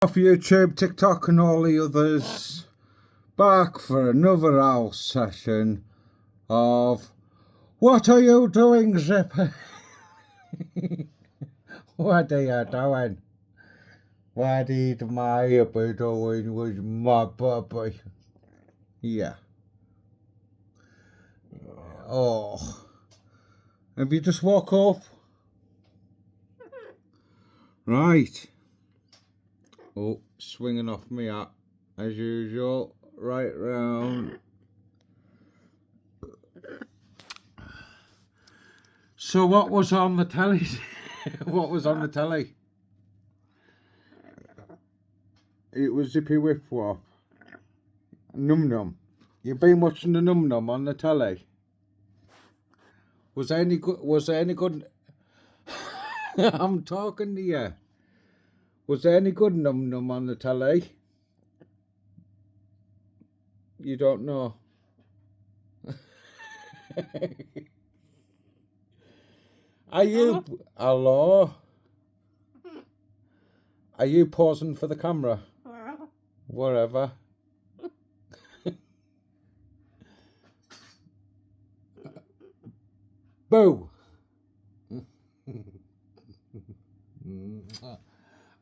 Off YouTube, TikTok and all the others, back for another house session of What Are You Doing, Zippy? What are you doing? What is my hippie doing with my puppy? Yeah. Oh. Have you just woke up? Right. Oh, swinging off me hat as usual, right round. So what was on the telly? What was on the telly? It was Zippy Whip Wop. Num Num. You've been watching the Num Num on the telly. Was there any good? Was there any good? I'm talking to you. Was there any good Num Num on the telly? You don't know. Are you? Hello? Are you pausing for the camera? Whatever. Boo!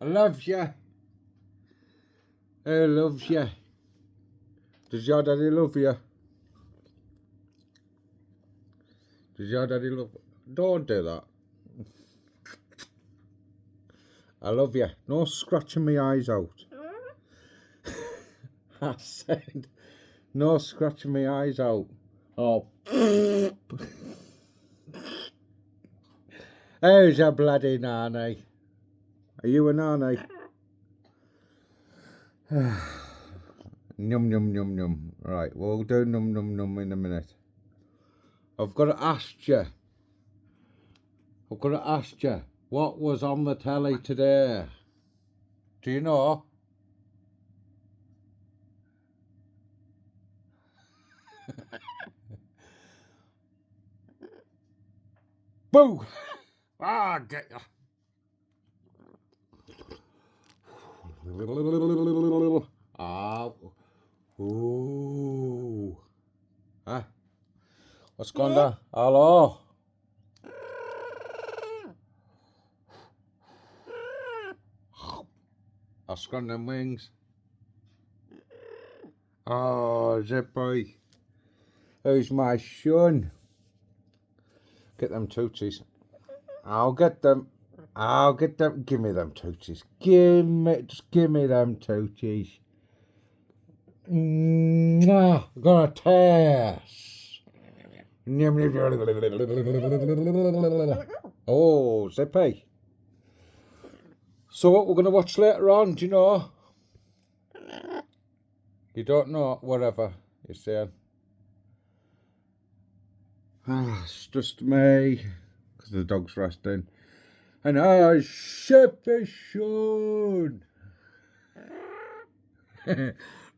I love you. I love you. Does your daddy love you? Does your daddy love you? Don't do that. I love you. No scratching my eyes out. I said, no scratching my eyes out. Oh. There's a bloody nanny. Are you a nanny? Num num num num. Right, we'll do num num num in a minute. I've got to ask you. What was on the telly today? Do you know? Boo! Ah, get ya. Ah. Ooh. Huh? What's going on? Hello? I'll scrun them wings. Oh, Zippy. Who's my son? Get them tootsies. I'll get them. Give me them tootsies. Just give me them tootsies. I'm gonna taste. Oh, Zippy. So what we're gonna watch later on, do you know? You don't know? Whatever you're saying. It's just me, because the dog's resting. And I Zippy soon.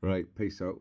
Right, peace out.